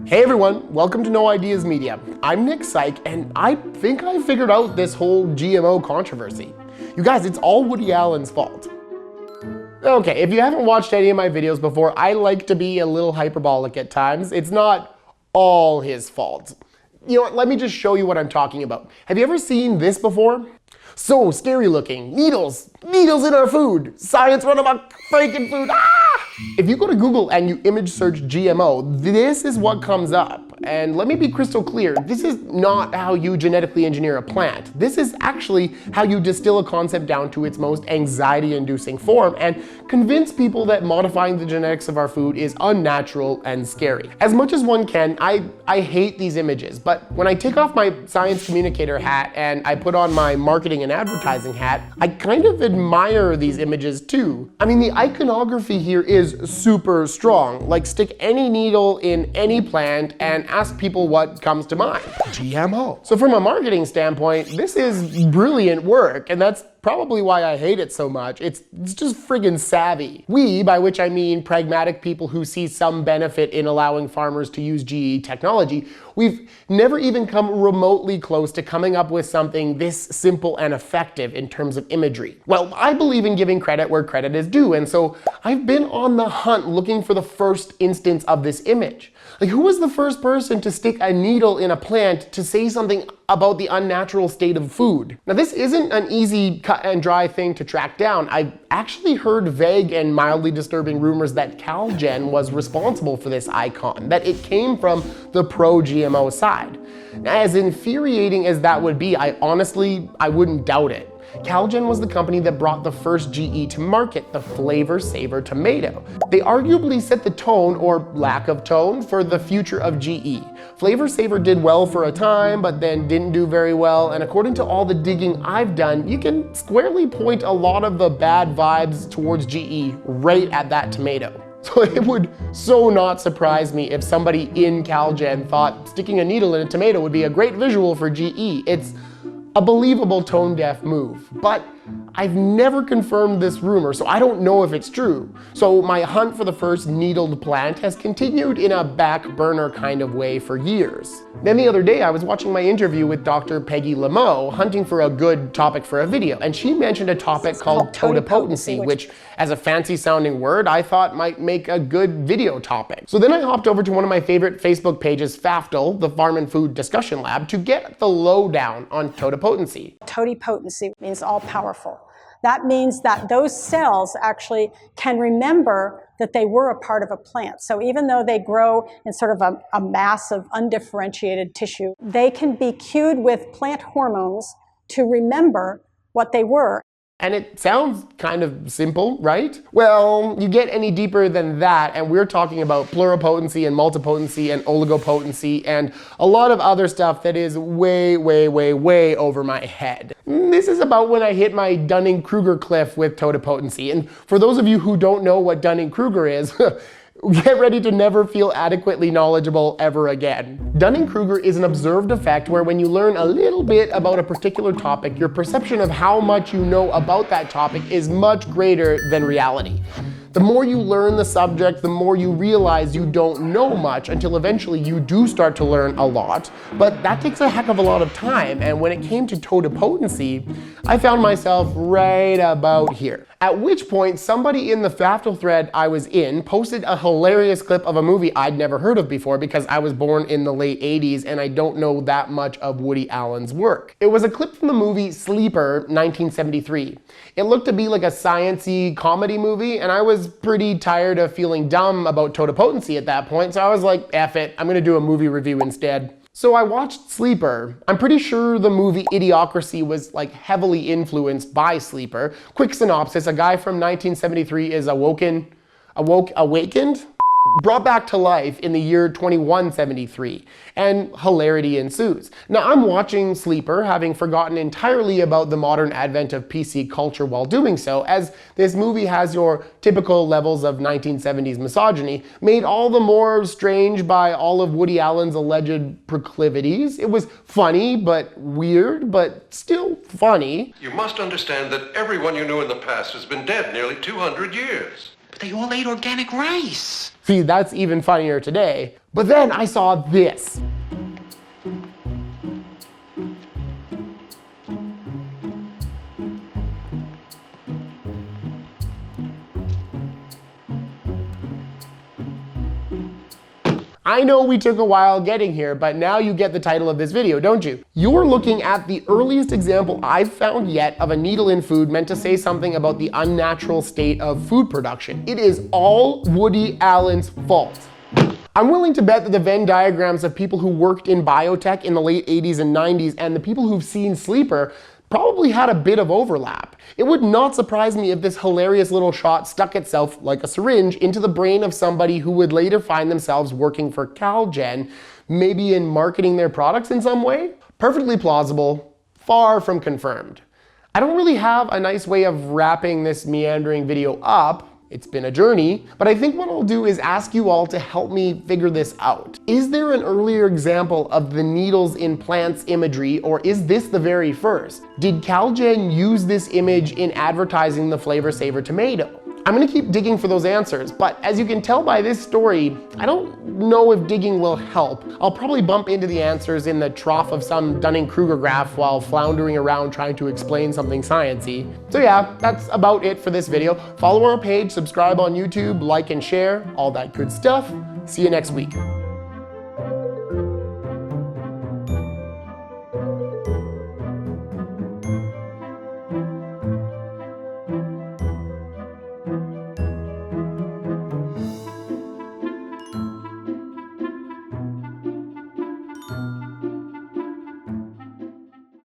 Hey everyone, welcome to No Ideas Media. I'm Nick Syke, and I think I figured out this whole GMO controversy. You guys, it's all Woody Allen's fault. Okay, if you haven't watched any of my videos before, I like to be a little hyperbolic at times. It's not all his fault. You know what, let me just show you what I'm talking about. Have you ever seen this before? So scary looking. Needles in our food. Science run amok, freaking food. Ah! If you go to Google and you image search GMO, this is what comes up. And let me be crystal clear, this is not how you genetically engineer a plant. This is actually how you distill a concept down to its most anxiety-inducing form and convince people that modifying the genetics of our food is unnatural and scary. As much as one can, I hate these images, but when I take off my science communicator hat and I put on my marketing and advertising hat, I kind of admire these images too. I mean, the iconography here is super strong. Like, stick any needle in any plant and ask people what comes to mind. GMO. So from a marketing standpoint, this is brilliant work, and that's probably why I hate it so much. It's just friggin' savvy. We, by which I mean pragmatic people who see some benefit in allowing farmers to use GE technology, we've never even come remotely close to coming up with something this simple and effective in terms of imagery. Well, I believe in giving credit where credit is due, and so I've been on the hunt looking for the first instance of this image. Like, who was the first person to stick a needle in a plant to say something about the unnatural state of food? Now, this isn't an easy cut and dry thing to track down. I've actually heard vague and mildly disturbing rumors that CalGen was responsible for this icon, that it came from the pro-GMO side. Now, as infuriating as that would be, I wouldn't doubt it. CalGen was the company that brought the first GE to market, the Flavor Saver tomato. They arguably set the tone, or lack of tone, for the future of GE. Flavor Saver did well for a time, but then didn't do very well, and according to all the digging I've done, you can squarely point a lot of the bad vibes towards GE right at that tomato. So it would so not surprise me if somebody in CalGen thought sticking a needle in a tomato would be a great visual for GE. It's a believable tone-deaf move, but I've never confirmed this rumor, so I don't know if it's true. So my hunt for the first needled plant has continued in a back burner kind of way for years. Then the other day I was watching my interview with Dr. Peggy Lemo, hunting for a good topic for a video, and she mentioned a topic called totipotency, which, as a fancy sounding word, I thought might make a good video topic. So then I hopped over to one of my favorite Facebook pages, FAFTL, the Farm and Food Discussion Lab, to get the lowdown on totipotency. Totipotency means all powerful. That means that those cells actually can remember that they were a part of a plant. So even though they grow in sort of a mass of undifferentiated tissue, they can be cued with plant hormones to remember what they were. And it sounds kind of simple, right? Well, you get any deeper than that, and we're talking about pluripotency and multipotency and oligopotency and a lot of other stuff that is way, way, way, way over my head. This is about when I hit my Dunning-Kruger cliff with totipotency. And for those of you who don't know what Dunning-Kruger is, get ready to never feel adequately knowledgeable ever again. Dunning-Kruger is an observed effect where when you learn a little bit about a particular topic, your perception of how much you know about that topic is much greater than reality. The more you learn the subject, the more you realize you don't know much until eventually you do start to learn a lot. But that takes a heck of a lot of time, and when it came to totipotency, I found myself right about here. At which point, somebody in the FAFTL thread I was in posted a hilarious clip of a movie I'd never heard of before because I was born in the late 80s and I don't know that much of Woody Allen's work. It was a clip from the movie Sleeper, 1973. It looked to be like a science-y comedy movie, and I was pretty tired of feeling dumb about totipotency at that point, so I was like, F it, I'm gonna do a movie review instead. So I watched Sleeper. I'm pretty sure the movie Idiocracy was like heavily influenced by Sleeper. Quick synopsis, a guy from 1973 is awakened? Brought back to life in the year 2173, and hilarity ensues. Now, I'm watching Sleeper, having forgotten entirely about the modern advent of PC culture while doing so, as this movie has your typical levels of 1970s misogyny, made all the more strange by all of Woody Allen's alleged proclivities. It was funny, but weird, but still funny. You must understand that everyone you knew in the past has been dead nearly 200 years. But they all ate organic rice. See, that's even funnier today. But then I saw this. I know we took a while getting here, but now you get the title of this video, don't you? You're looking at the earliest example I've found yet of a needle in food meant to say something about the unnatural state of food production. It is all Woody Allen's fault. I'm willing to bet that the Venn diagrams of people who worked in biotech in the late 80s and 90s and the people who've seen Sleeper probably had a bit of overlap. It would not surprise me if this hilarious little shot stuck itself like a syringe into the brain of somebody who would later find themselves working for CalGen, maybe in marketing their products in some way. Perfectly plausible, far from confirmed. I don't really have a nice way of wrapping this meandering video up. It's been a journey, but I think what I'll do is ask you all to help me figure this out. Is there an earlier example of the needles in plants imagery, or is this the very first? Did CalGen use this image in advertising the Flavor Saver tomato? I'm gonna keep digging for those answers, but as you can tell by this story, I don't know if digging will help. I'll probably bump into the answers in the trough of some Dunning-Kruger graph while floundering around trying to explain something sciencey. So yeah, that's about it for this video. Follow our page, subscribe on YouTube, like and share, all that good stuff. See you next week.